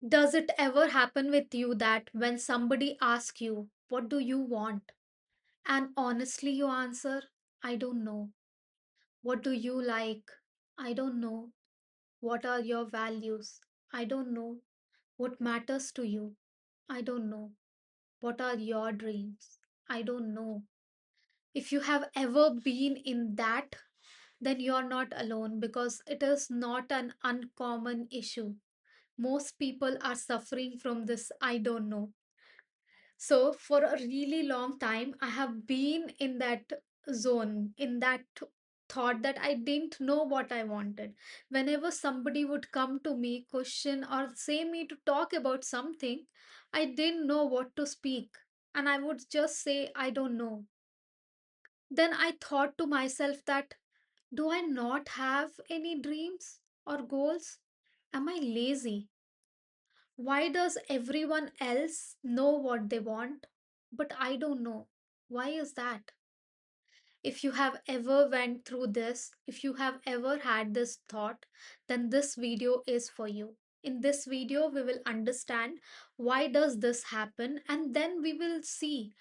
Does it ever happen with you that when somebody asks you, what do you want? And honestly, you answer, I don't know. What do you like? I don't know. What are your values? I don't know. What matters to you? I don't know. What are your dreams? I don't know. If you have ever been in that, then you're not alone because it is not an uncommon issue. Most people are suffering from this I don't know. So, for a really long time, I have been in that zone, in that thought that I didn't know what I wanted. Whenever somebody would come to me, question, or say me to talk about something, I didn't know what to speak. And I would just say, I don't know. Then I thought to myself that, do I not have any dreams or goals? Am I lazy? Why does everyone else know what they want, but I don't know? Why is that? If you have ever went through this, if you have ever had this thought, then this video is for you. In this video, we will understand why does this happen, and then we will see.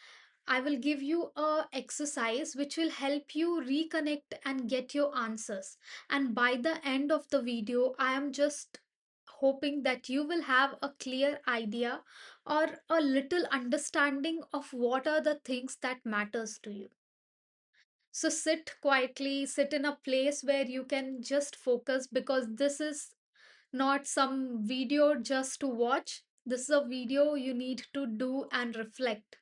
I will give you a exercise which will help you reconnect and get your answers. And by the end of the video, I am just hoping that you will have a clear idea or a little understanding of what are the things that matters to you. So sit quietly, sit in a place where you can just focus because this is not some video just to watch. This is a video you need to do and reflect.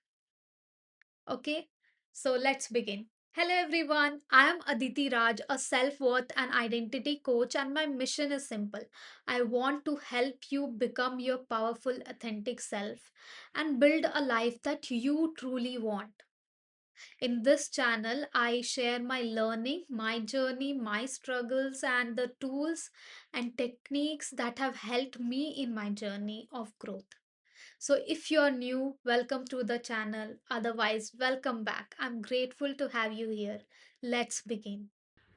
Okay, so let's begin. Hello everyone, I am Aditi Raj, a self worth and identity coach, and my mission is simple. I want to help you become your powerful, authentic self and build a life that you truly want. In this channel, I share my learning, my journey, my struggles, and the tools and techniques that have helped me in my journey of growth. So, if you're new, welcome to the channel. Otherwise, welcome back. I'm grateful to have you here. Let's begin.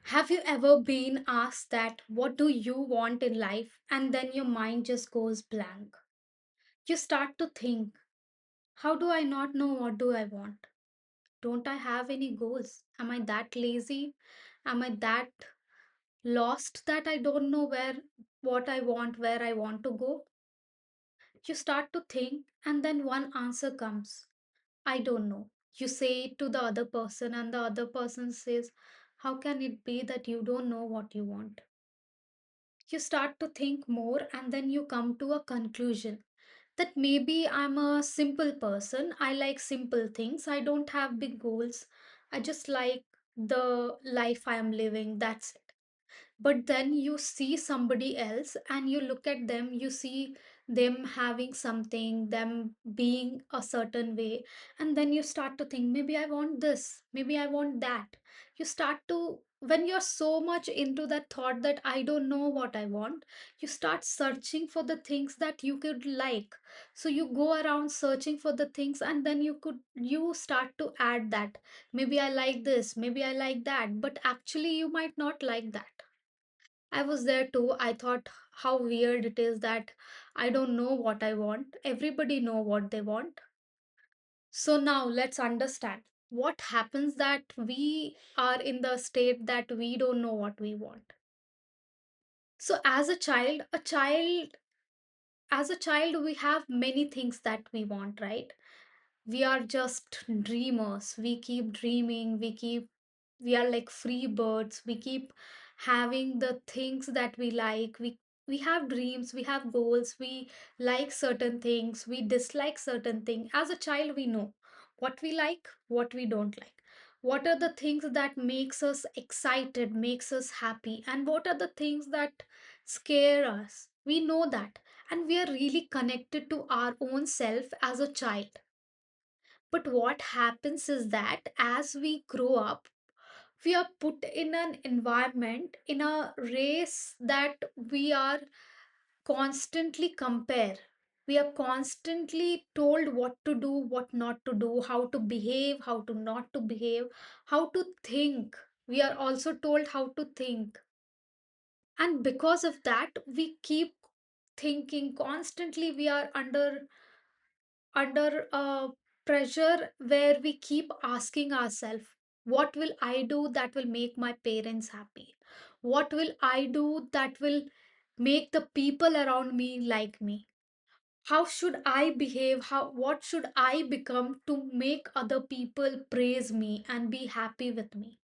Have you ever been asked that, what do you want in life? And then your mind just goes blank. You start to think, how do I not know what do I want? Don't I have any goals? Am I that lazy? Am I that lost that I don't know what I want, where I want to go? You start to think, and then one answer comes, I don't know. You say it to the other person, and the other person says, how can it be that you don't know what you want? You start to think more, and then you come to a conclusion that maybe I'm a simple person. I like simple things. I don't have big goals. I just like the life I am living. That's it. But then you see somebody else and you look at them, you see them having something, them being a certain way, and then you start to think, maybe I want this, maybe I want that. You start to, when you're so much into that thought that I don't know what I want, you start searching for the things that you could like. So you go around searching for the things, and then you start to add that, maybe I like this, maybe I like that, but actually you might not like that. I was there too. I thought how weird it is that I don't know what I want. Everybody know what they want. So now let's understand what happens that we are in the state that we don't know what we want. So as a child we have many things that we want, right? We are just dreamers. We keep dreaming, we are like free birds. We keep having the things that we like. We have dreams, we have goals, we like certain things, we dislike certain things. As a child we know what we like, what we don't like, what are the things that makes us excited, makes us happy, and what are the things that scare us. We know that, and we are really connected to our own self as a child. But what happens is that as we grow up, we are put in an environment, in a race that we are constantly compare. We are constantly told what to do, what not to do, how to behave, how to not to behave, how to think. We are also told how to think. And because of that, we keep thinking constantly, we are under pressure where we keep asking ourselves, what will I do that will make my parents happy? What will I do that will make the people around me like me? How should I behave? What should I become to make other people praise me and be happy with me?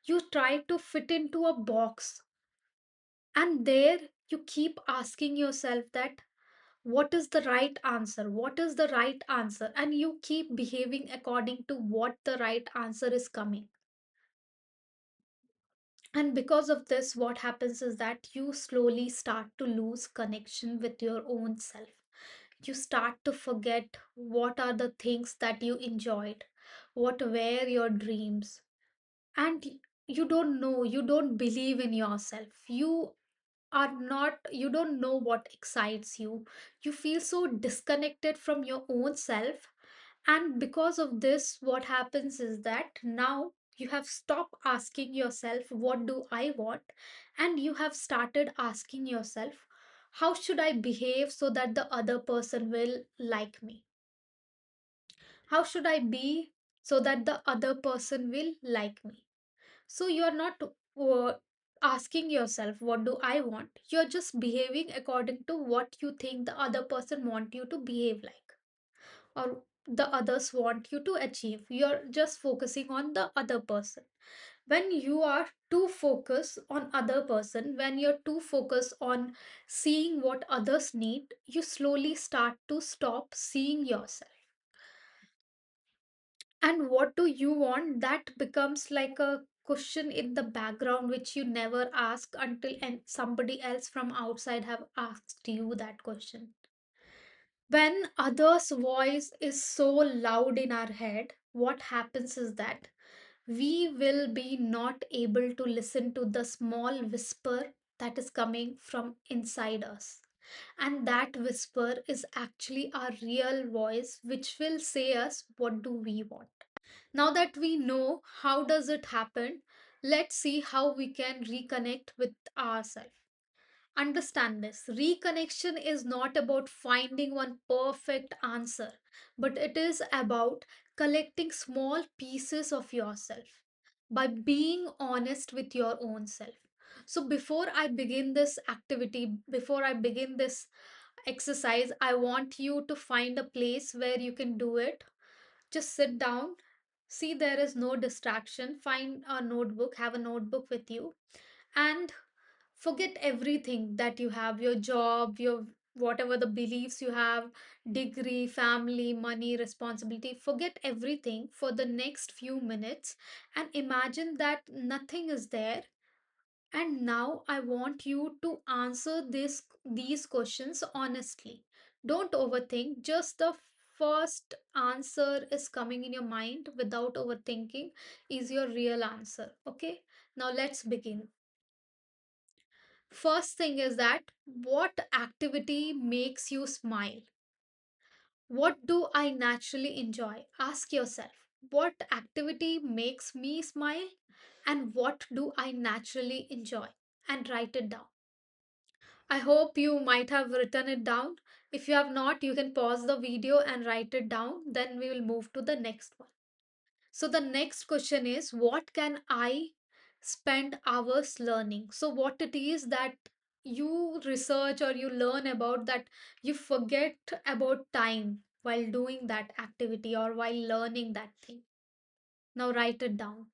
You try to fit into a box, and there you keep asking yourself that what is the right answer? What is the right answer? And you keep behaving according to what the right answer is coming. And because of this, what happens is that you slowly start to lose connection with your own self. You start to forget what are the things that you enjoyed, what were your dreams, and you don't know, you don't believe in yourself. You don't know what excites you. You feel so disconnected from your own self. And because of this, what happens is that now you have stopped asking yourself, what do I want? And you have started asking yourself, how should I behave so that the other person will like me? How should I be so that the other person will like me? So you are not asking yourself, what do I want? You're just behaving according to what you think the other person want you to behave like, or the others want you to achieve. You're just focusing on the other person. When you are too focused on other person, when you're too focused on seeing what others need, you slowly start to stop seeing yourself. And what do you want? That becomes like a question in the background which you never ask until and somebody else from outside have asked you that question. When others' voice is so loud in our head, what happens is that we will be not able to listen to the small whisper that is coming from inside us. And that whisper is actually our real voice, which will say us what do we want. Now that we know how does it happen, let's see how we can reconnect with ourselves. Understand this. Reconnection is not about finding one perfect answer, but it is about collecting small pieces of yourself by being honest with your own self. So, before I begin this activity, before I begin this exercise, I want you to find a place where you can do it. Just sit down. See, there is no distraction. Find a notebook, have a notebook with you, and forget everything that you have, your job, your whatever the beliefs you have, degree, family, money, responsibility. Forget everything for the next few minutes and imagine that nothing is there. And now I want you to answer these questions honestly. Don't overthink. Just the first answer is coming in your mind without overthinking is your real answer. Okay? Now let's begin. First thing is that what activity makes you smile? What do I naturally enjoy? Ask yourself, what activity makes me smile and what do I naturally enjoy? And write it down. I hope you might have written it down. If you have not, you can pause the video and write it down. Then we will move to the next one. So the next question is, what can I spend hours learning? So what it is that you research or you learn about that you forget about time while doing that activity or while learning that thing. Now write it down.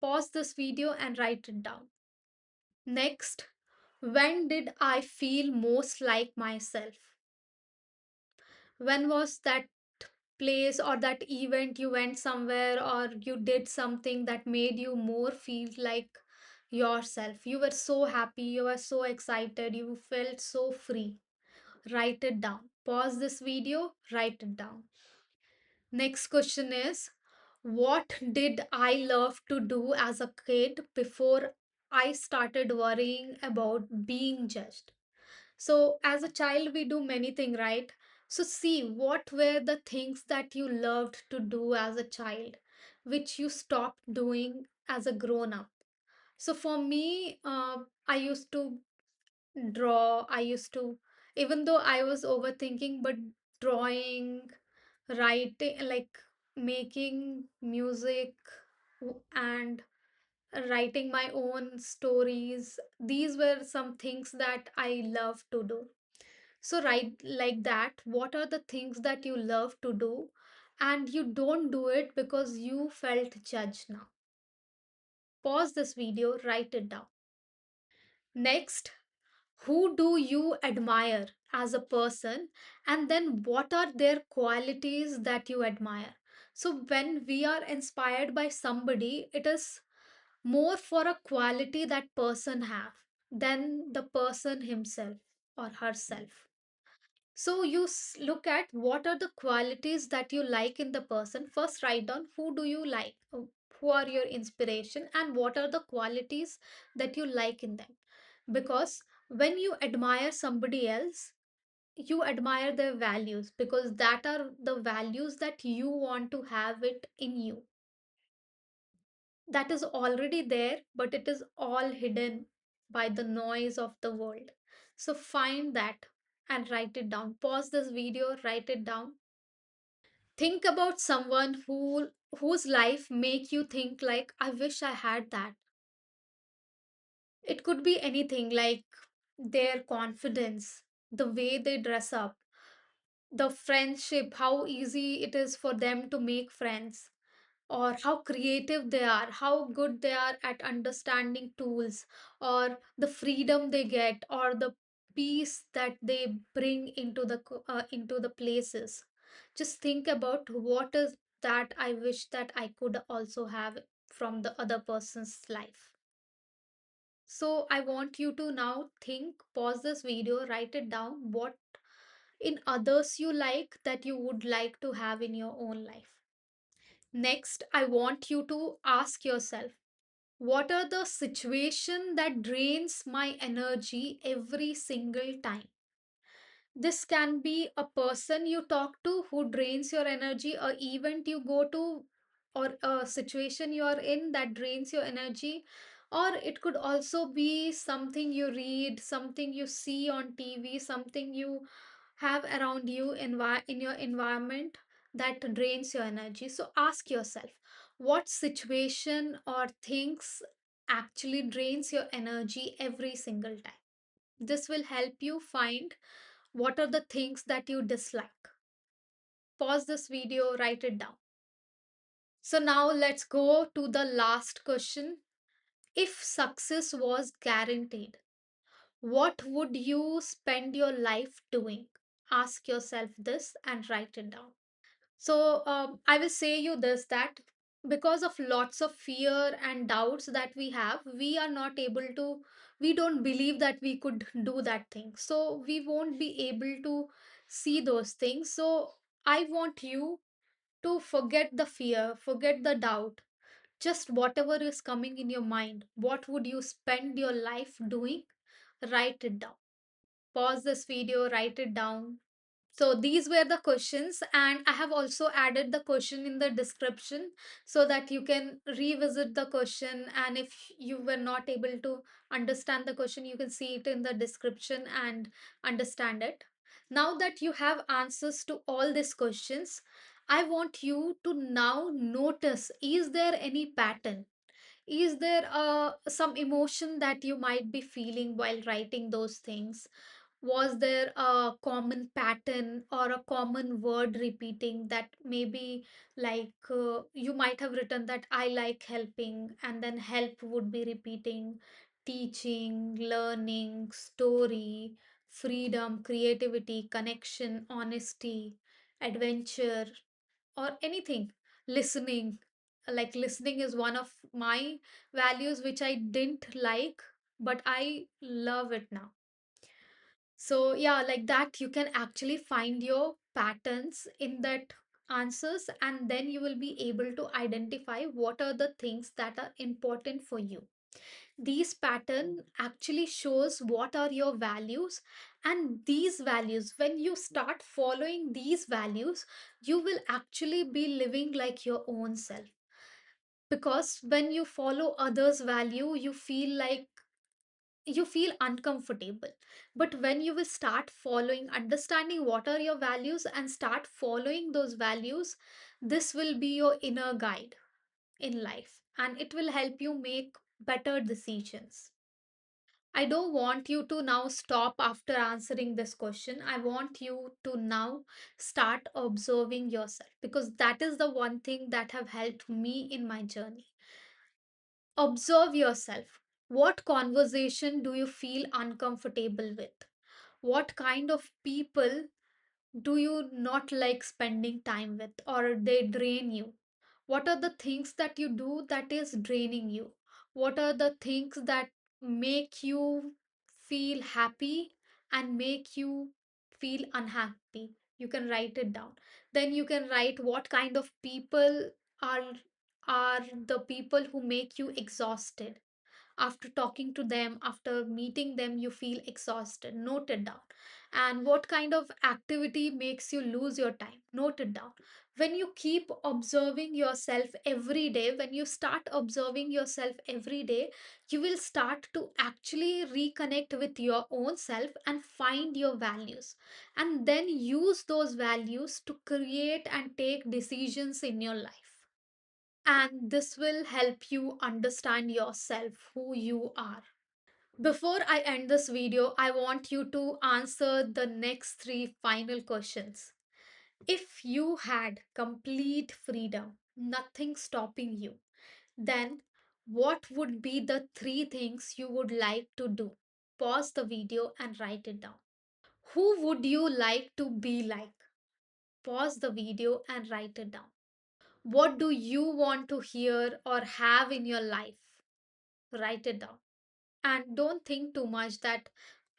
Pause this video and write it down. Next, when did I feel most like myself? When was that place or that event you went somewhere or you did something that made you more feel like yourself? You were so happy, you were so excited, you felt so free. Write it down. Pause this video, write it down. Next question is, what did I love to do as a kid before I started worrying about being judged? So, as a child, we do many things, right? So, see what were the things that you loved to do as a child, which you stopped doing as a grown up. So, for me, I used to draw, I used to Even though I was overthinking, but drawing, writing, like making music and writing my own stories, these were some things that I love to do. So, right like that, what are the things that you love to do and you don't do it because you felt judged now? Pause this video, write it down. Next, who do you admire as a person, and then what are their qualities that you admire? So, when we are inspired by somebody, it is more for a quality that person have than the person himself or herself. So you look at what are the qualities that you like in the person. First, write down who do you like, who are your inspiration, and what are the qualities that you like in them. Because when you admire somebody else, you admire their values because that are the values that you want to have it in you. That is already there, but it is all hidden by the noise of the world. So find that and write it down. Pause this video, write it down. Think about someone whose life make you think like I wish I had that. It could be anything like their confidence, the way they dress up, the friendship, how easy it is for them to make friends, or how creative they are, how good they are at understanding tools, or the freedom they get, or the peace that they bring into into the places. Just think about what is that I wish that I could also have from the other person's life. So I want you to now think, pause this video, write it down, what in others you like that you would like to have in your own life. Next, I want you to ask yourself, what are the situation that drains my energy every single time? This can be a person you talk to who drains your energy, a event you go to, or a situation you are in that drains your energy, or it could also be something you read, something you see on TV, something you have around you in your environment that drains your energy. So ask yourself, what situation or things actually drains your energy every single time? This will help you find what are the things that you dislike. Pause this video, write it down. So now let's go to the last question. If success was guaranteed, what would you spend your life doing? Ask yourself this and write it down. So I will say you this, that because of lots of fear and doubts that we have, we are not able to, we don't believe that we could do that thing. So we won't be able to see those things. So I want you to forget the fear, forget the doubt, just whatever is coming in your mind. What would you spend your life doing? Write it down. Pause this video, write it down. So these were the questions, and I have also added the question in the description so that you can revisit the question. And if you were not able to understand the question, you can see it in the description and understand it. Now that you have answers to all these questions, I want you to now notice, is there any pattern? Is there some emotion that you might be feeling while writing those things? Was there a common pattern or a common word repeating, that maybe like you might have written that I like helping, and then help would be repeating, teaching, learning, story, freedom, creativity, connection, honesty, adventure, or anything, listening. Like listening is one of my values which I didn't like, but I love it now. So, yeah, like that, you can actually find your patterns in that answers, and then you will be able to identify what are the things that are important for you. These pattern actually shows what are your values, and these values, when you start following these values, you will actually be living like your own self. Because when you follow others value, you feel like you feel uncomfortable. But when you will start following, understanding what are your values and start following those values, this will be your inner guide in life and it will help you make better decisions. I don't want you to now stop after answering this question. I want you to now start observing yourself because that is the one thing that have helped me in my journey. Observe yourself. What conversation do you feel uncomfortable with? What kind of people do you not like spending time with or they drain you? What are the things that you do that is draining you? What are the things that make you feel happy and make you feel unhappy? You can write it down. Then you can write what kind of people are are the people who make you exhausted. After talking to them, after meeting them, you feel exhausted. Note it down. And what kind of activity makes you lose your time? Note it down. When you keep observing yourself every day, when you start observing yourself every day, you will start to actually reconnect with your own self and find your values. And then use those values to create and take decisions in your life. And this will help you understand yourself, who you are. Before I end this video, I want you to answer the next three final questions. If you had complete freedom, nothing stopping you, then what would be the three things you would like to do? Pause the video and write it down. Who would you like to be like? Pause the video and write it down. What do you want to hear or have in your life? Write it down. And don't think too much that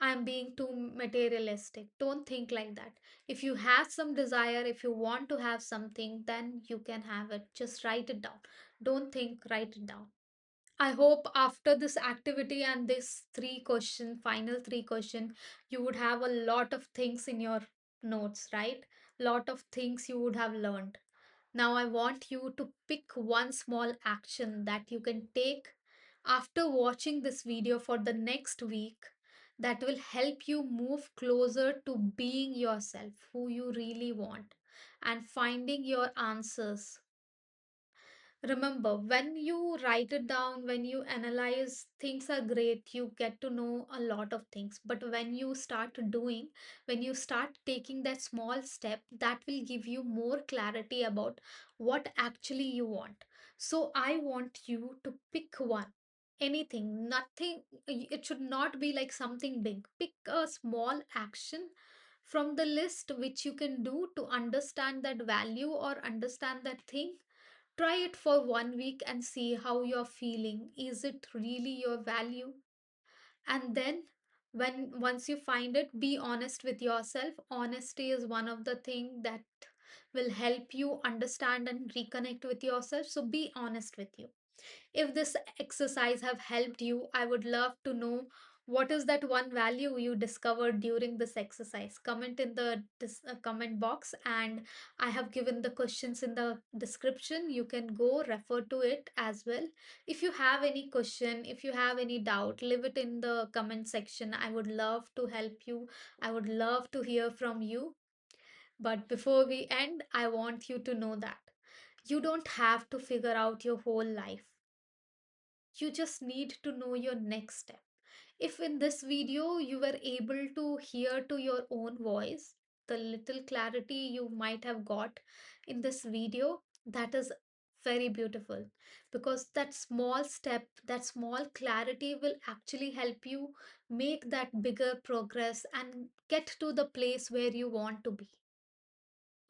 I'm being too materialistic. Don't think like that. If you have some desire, if you want to have something, then you can have it. Just write it down. Don't think, write it down. I hope after this activity and this final three question, you would have a lot of things in your notes, right? Lot of things you would have learned. Now, I want you to pick one small action that you can take after watching this video for the next week that will help you move closer to being yourself, who you really want, and finding your answers. Remember, when you write it down, when you analyze, things are great. You get to know a lot of things. But when you start doing, when you start taking that small step, that will give you more clarity about what actually you want. So I want you to pick one. Anything, nothing, it should not be like something big. Pick a small action from the list which you can do to understand that value or understand that thing. Try it for 1 week and see how you're feeling. Is it really your value? And then when once you find it, be honest with yourself. Honesty is one of the things that will help you understand and reconnect with yourself. So be honest with you. If this exercise have helped you, I would love to know what is that one value you discovered during this exercise. Comment in the comment box, and I have given the questions in the description. You can go refer to it as well. If you have any question, if you have any doubt, leave it in the comment section. I would love to help you. I would love to hear from you. But before we end, I want you to know that you don't have to figure out your whole life. You just need to know your next step. If in this video you were able to hear to your own voice, the little clarity you might have got in this video, that is very beautiful, because that small step, that small clarity will actually help you make that bigger progress and get to the place where you want to be.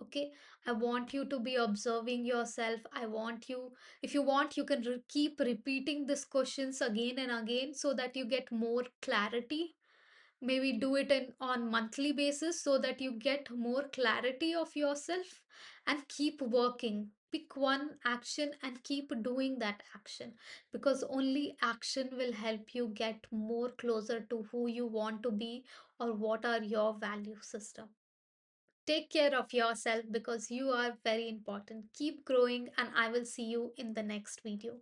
Okay, I want you to be observing yourself. I want you, if you want, you can keep repeating these questions again and again so that you get more clarity. Maybe do it in on monthly basis so that you get more clarity of yourself, and keep working. Pick one action and keep doing that action, because only action will help you get more closer to who you want to be or what are your value system. Take care of yourself because you are very important. Keep growing, and I will see you in the next video.